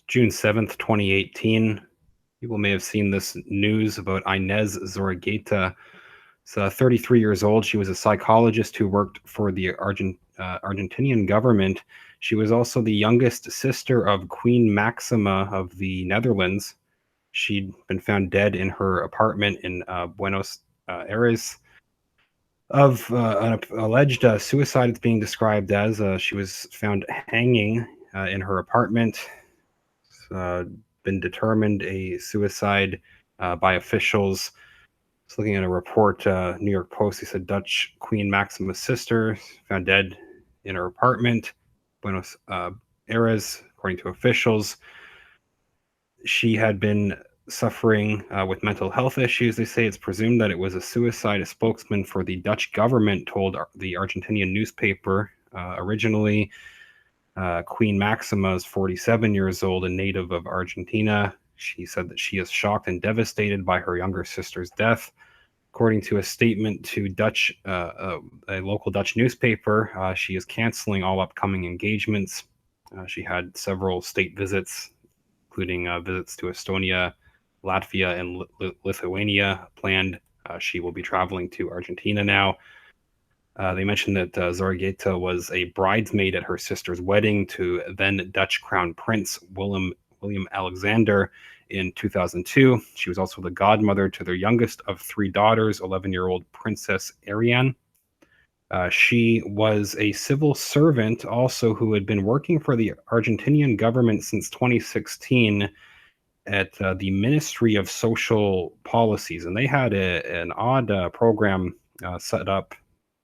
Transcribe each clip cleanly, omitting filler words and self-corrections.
June 7th, 2018. People may have seen this news about Ines Zorreguieta. So 33 years old. She was a psychologist who worked for the Argentinian government. She was also the youngest sister of Queen Maxima of the Netherlands. She'd been found dead in her apartment in Buenos Aires of an alleged suicide. It's being described as she was found hanging in her apartment. Been determined a suicide by officials. Just looking at a report, New York Post, he said Dutch Queen Maxima's sister found dead in her apartment, Buenos Aires, according to officials. She had been suffering with mental health issues. They say it's presumed that it was a suicide. A spokesman for the Dutch government told the Argentinian newspaper originally. Queen Maxima is 47 years old and native of Argentina. She said that she is shocked and devastated by her younger sister's death. According to a statement to a local Dutch newspaper, she is canceling all upcoming engagements. She had several state visits, including visits to Estonia, Latvia, and Lithuania planned. She will be traveling to Argentina now. They mentioned that Zorreguieta was a bridesmaid at her sister's wedding to then Dutch Crown Prince William Alexander in 2002. She was also the godmother to their youngest of three daughters, 11-year-old Princess Ariane. She was a civil servant also who had been working for the Argentinian government since 2016 at the Ministry of Social Policies. And they had an odd program set up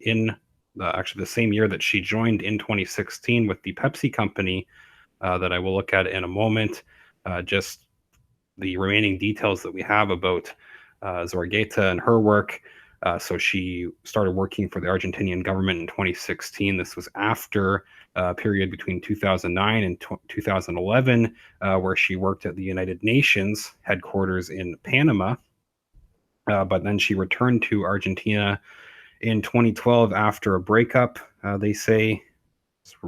in actually the same year that she joined in 2016 with the Pepsi company that I will look at in a moment. Just the remaining details that we have about Zorreguieta and her work. So she started working for the Argentinian government in 2016. This was after a period between 2009 and 2011, where she worked at the United Nations headquarters in Panama. But then she returned to Argentina in 2012 after a breakup. They say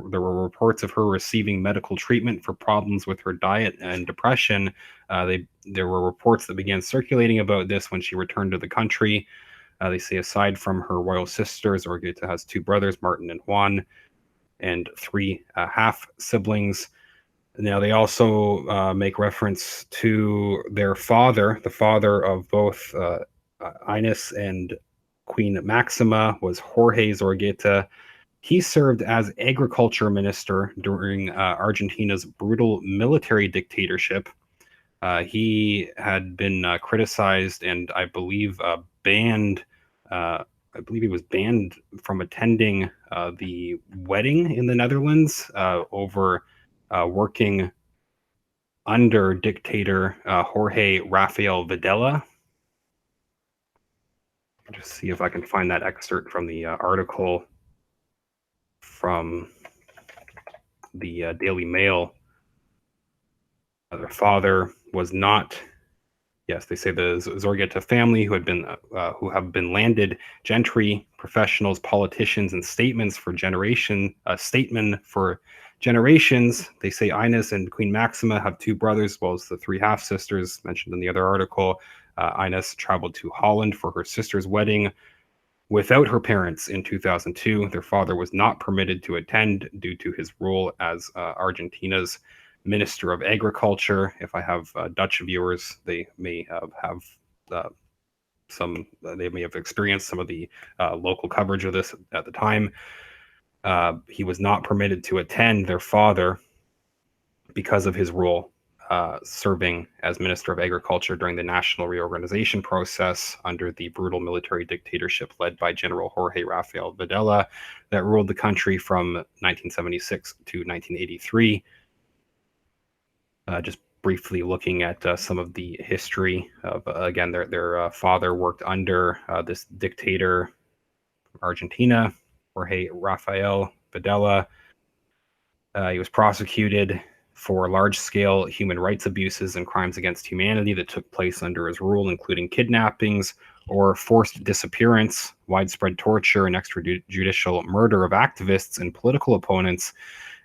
there were reports of her receiving medical treatment for problems with her diet and depression. There were reports that began circulating about this when she returned to the country. They say aside from her royal sisters, Zorreguieta has two brothers, Martin and Juan, and three half-siblings. Now, they also make reference to their father. The father of both Ines and Queen Maxima was Jorge Zorreguita. He served as agriculture minister during Argentina's brutal military dictatorship. He had been criticized and I believe banned. I believe he was banned from attending the wedding in the Netherlands over working under dictator Jorge Rafeal Videla. Just see if I can find that excerpt from the article from the Daily Mail. Their father was not. Yes, they say the Zorreguieta family, who have been landed gentry, professionals, politicians, and statesmen for generations. They say Ines and Queen Maxima have two brothers, as well as the three half sisters mentioned in the other article. Ines traveled to Holland for her sister's wedding without her parents in 2002. Their father was not permitted to attend due to his role as Argentina's Minister of Agriculture. If I have Dutch viewers, they may have they may have experienced some of the local coverage of this at the time. He was not permitted to attend their father because of his role serving as Minister of Agriculture during the national reorganization process under the brutal military dictatorship led by General Jorge Rafeal Videla that ruled the country from 1976 to 1983. Just briefly looking at some of the history of, again, their father worked under this dictator from Argentina, Jorge Rafeal Videla. He was prosecuted for large-scale human rights abuses and crimes against humanity that took place under his rule, including kidnappings or forced disappearance, widespread torture, and extrajudicial murder of activists and political opponents,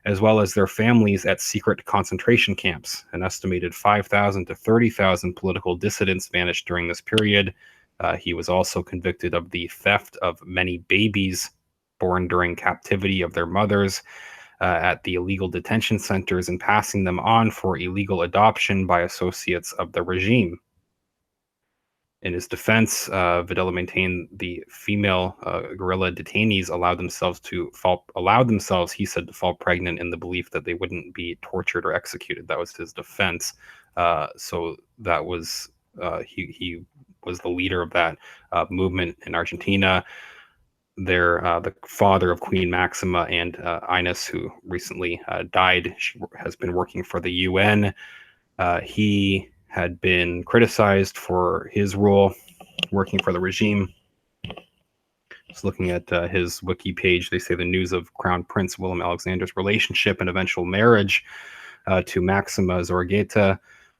as well as their families at secret concentration camps. An estimated 5,000 to 30,000 political dissidents vanished during this period. He was also convicted of the theft of many babies born during captivity of their mothers at the illegal detention centers and passing them on for illegal adoption by associates of the regime. In his defense, Videla maintained the female guerrilla detainees allowed themselves, he said, to fall pregnant in the belief that they wouldn't be tortured or executed. That was his defense. So that was he was the leader of that movement in Argentina. The father of Queen Maxima and Ines, who recently died, she has been working for the UN. He had been criticized for his role working for the regime. Just looking at his wiki page, they say the news of Crown Prince Willem Alexander's relationship and eventual marriage to Maxima Zorreguieta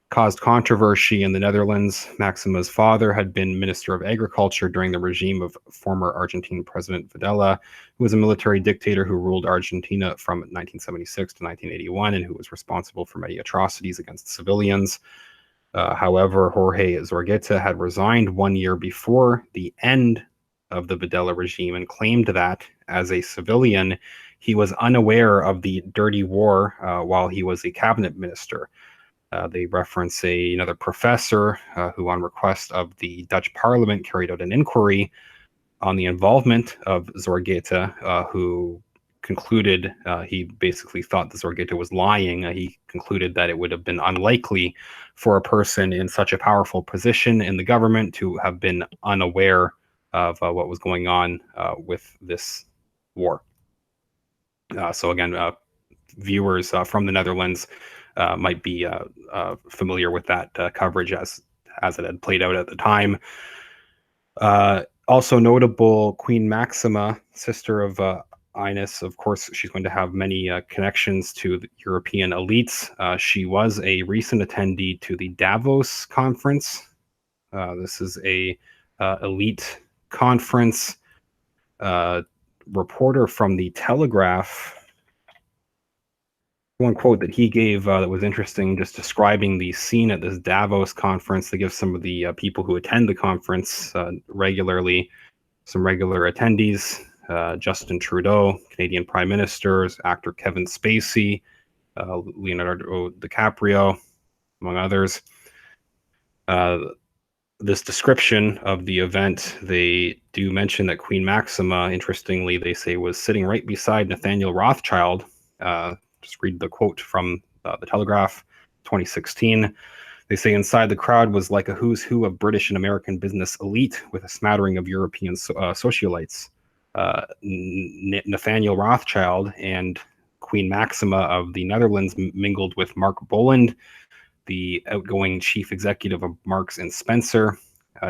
caused controversy in the Netherlands. Maxima's father had been Minister of Agriculture during the regime of former Argentine President Videla, who was a military dictator who ruled Argentina from 1976 to 1981 and who was responsible for many atrocities against civilians. However, Jorge Zorreguita had resigned 1 year before the end of the Videla regime and claimed that, as a civilian, he was unaware of the dirty war while he was a cabinet minister. They reference another professor who, on request of the Dutch parliament, carried out an inquiry on the involvement of Zorreguita, who concluded he basically thought that Zorreguita was lying. He concluded that it would have been unlikely for a person in such a powerful position in the government to have been unaware of what was going on with this war. So again, viewers from the Netherlands might be familiar with that coverage as it had played out at the time. Also notable, Queen Maxima, sister of Ines. Of course, she's going to have many connections to the European elites. She was a recent attendee to the Davos conference. This is a elite conference. Reporter from the Telegraph, one quote that he gave that was interesting, just describing the scene at this Davos conference. They give some of the people who attend the conference regularly, some regular attendees, Justin Trudeau, Canadian Prime Ministers, actor Kevin Spacey, Leonardo DiCaprio, among others. This description of the event, they do mention that Queen Maxima, interestingly, they say, was sitting right beside Nathaniel Rothschild. Just read the quote from the Telegraph, 2016. They say inside the crowd was like a who's who of British and American business elite with a smattering of European socialites. Nathaniel Rothschild and Queen Maxima of the Netherlands mingled with Marc Bolland, the outgoing chief executive of Marks and Spencer.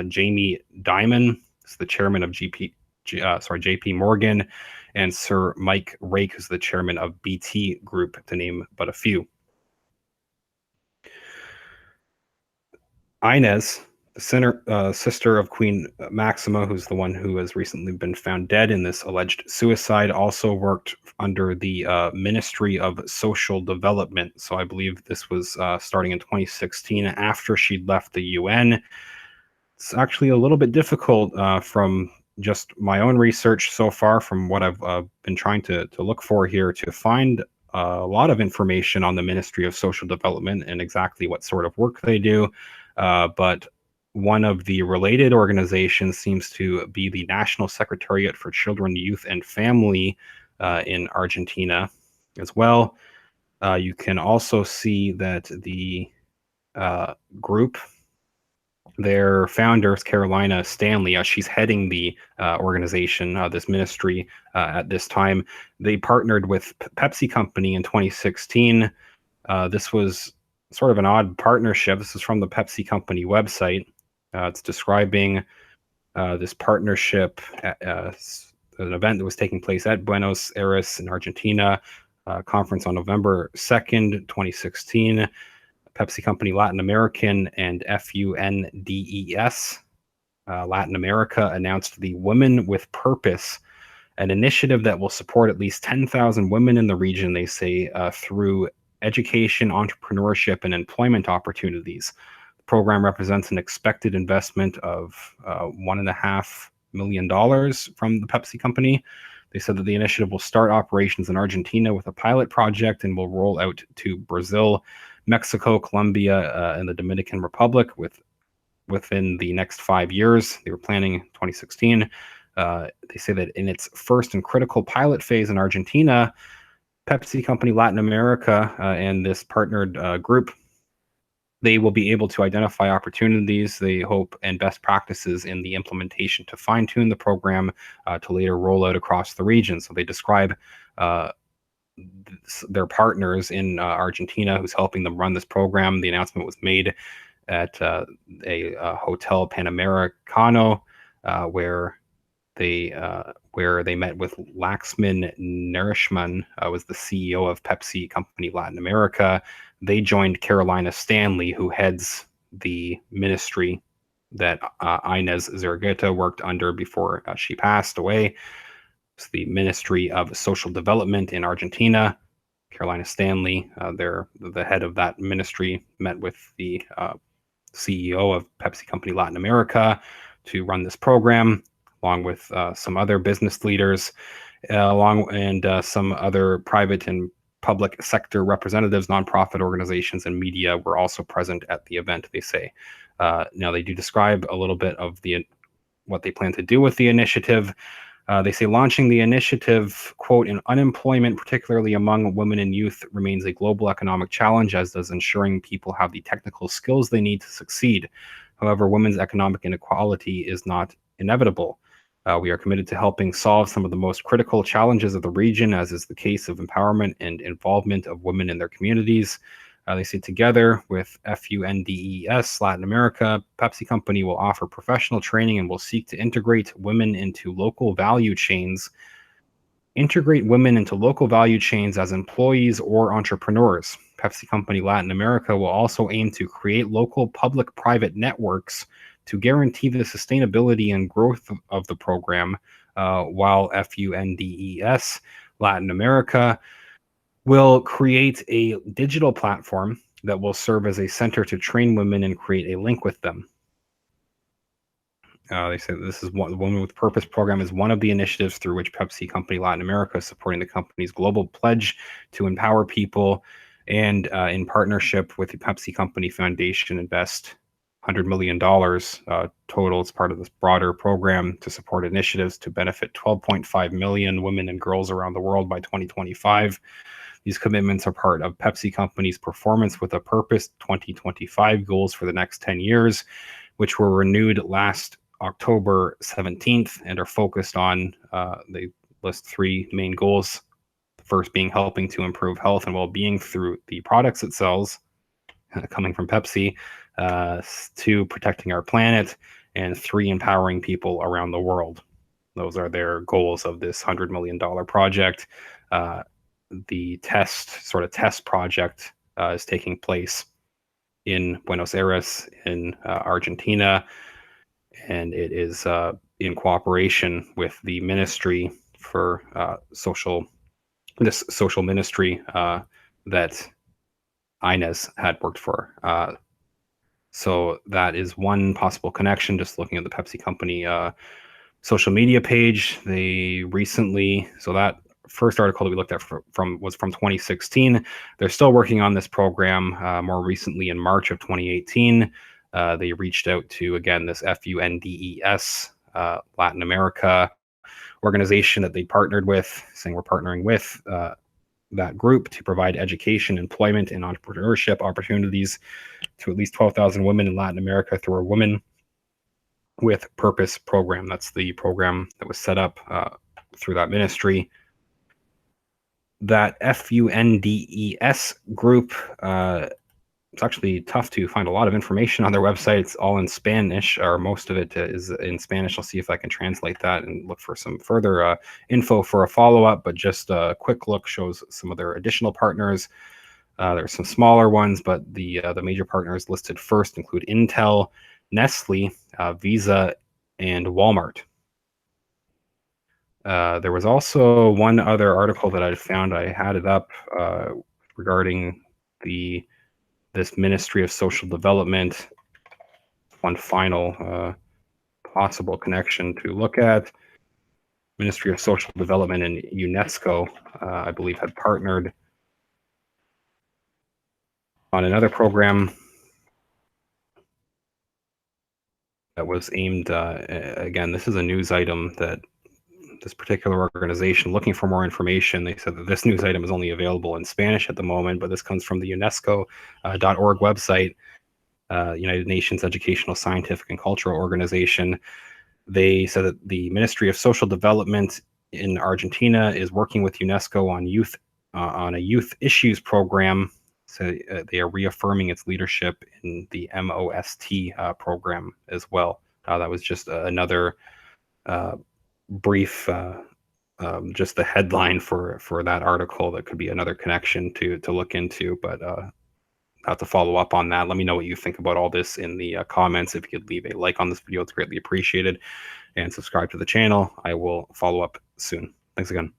Jamie Dimon is the chairman of JP Morgan, and Sir Mike Rake, who's the chairman of BT Group, to name but a few. Ines, the sister of Queen Maxima, who's the one who has recently been found dead in this alleged suicide, also worked under the Ministry of Social Development. So I believe this was starting in 2016 after she'd left the UN. It's actually a little bit difficult from just my own research so far, from what I've been trying to look for here, to find a lot of information on the Ministry of Social Development and exactly what sort of work they do. But one of the related organizations seems to be the National Secretariat for Children, Youth, and Family in Argentina as well. You can also see that the group, their founder, Carolina Stanley, she's heading the organization, this ministry at this time. They partnered with Pepsi Company in 2016. This was sort of an odd partnership. This is from the Pepsi Company website. It's describing this partnership at an event that was taking place at Buenos Aires in Argentina, conference on November 2nd, 2016. Pepsi Company Latin American and FUNDES Latin America announced the Women with Purpose an initiative that will support at least 10,000 women in the region, they say, through education, entrepreneurship, and employment opportunities. The program represents an expected investment of $1.5 million from the Pepsi company. They said that the initiative will start operations in Argentina with a pilot project and will roll out to Brazil, Mexico, Colombia, and the Dominican Republic within the next 5 years. They were planning 2016. They say that in its first and critical pilot phase in Argentina, Pepsi Company Latin America and this partnered group, they will be able to identify opportunities, they hope, and best practices in the implementation to fine-tune the program to later roll out across the region. So they describe their partners in Argentina who's helping them run this program. The announcement was made at a Hotel Panamericano, where they met with Laxman Narishman, was the CEO of Pepsi Company Latin America. They joined Carolina Stanley, who heads the ministry that Ines Zorreguieta worked under before she passed away. It's the Ministry of Social Development in Argentina. Carolina Stanley, they're the head of that ministry, met with the CEO of Pepsi Company Latin America to run this program, along with some other business leaders, and some other private and public sector representatives, nonprofit organizations, and media were also present at the event, they say. Now, they do describe a little bit of what they plan to do with the initiative. They say launching the initiative, quote, in unemployment, particularly among women and youth, remains a global economic challenge, as does ensuring people have the technical skills they need to succeed. However, women's economic inequality is not inevitable. We are committed to helping solve some of the most critical challenges of the region, as is the case of empowerment and involvement of women in their communities. They say together with FUNDES Latin America, Pepsi Company will offer professional training and will seek to integrate women into local value chains. Integrate women into local value chains as employees or entrepreneurs. Pepsi Company Latin America will also aim to create local public-private networks to guarantee the sustainability and growth of the program, while FUNDES Latin America will create a digital platform that will serve as a center to train women and create a link with them. They say this is the Women with Purpose program is one of the initiatives through which Pepsi Company Latin America is supporting the company's global pledge to empower people, and in partnership with the Pepsi Company Foundation, invest $100 million total as part of this broader program to support initiatives to benefit 12.5 million women and girls around the world by 2025. These commitments are part of Pepsi Company's Performance with a Purpose 2025 goals for the next 10 years, which were renewed last October 17th and are focused on, they list 3 main goals. The first being helping to improve health and well-being through the products it sells, coming from Pepsi, 2, protecting our planet, and 3, empowering people around the world. Those are their goals of this $100 million project. The test project is taking place in Buenos Aires in Argentina, and it is in cooperation with the Ministry for social ministry that Ines had worked for. So that is one possible connection. Just looking at the Pepsi Company social media page, they recently, so that first article that we looked at was from 2016. They're still working on this program. More recently, in March of 2018, they reached out to, again, this FUNDES Latin America organization that they partnered with, saying we're partnering with that group to provide education, employment, and entrepreneurship opportunities to at least 12,000 women in Latin America through a Women with Purpose program. That's the program that was set up through that ministry. That FUNDES group, it's actually tough to find a lot of information on their website. It's all in Spanish, or most of it is in Spanish. I'll see if I can translate that and look for some further info for a follow-up, but just a quick look shows some of their additional partners. There's some smaller ones, but the major partners listed first include Intel, Nestle, Visa, and Walmart. There was also one other article that I found. I had it up regarding the this Ministry of Social Development. One final possible connection to look at. Ministry of Social Development and UNESCO, I believe, had partnered on another program that was aimed, again, this is a news item that this particular organization, looking for more information, they said that this news item is only available in Spanish at the moment, but this comes from the UNESCO.org website, United Nations Educational, Scientific, and Cultural Organization. They said that the Ministry of Social Development in Argentina is working with UNESCO on a youth issues program. So they are reaffirming its leadership in the MOST program as well. That was just another brief, just the headline for that article that could be another connection to look into. But have to follow up on that. Let me know what you think about all this in the comments. If you could leave a like on this video, it's greatly appreciated. And subscribe to the channel. I will follow up soon. Thanks again.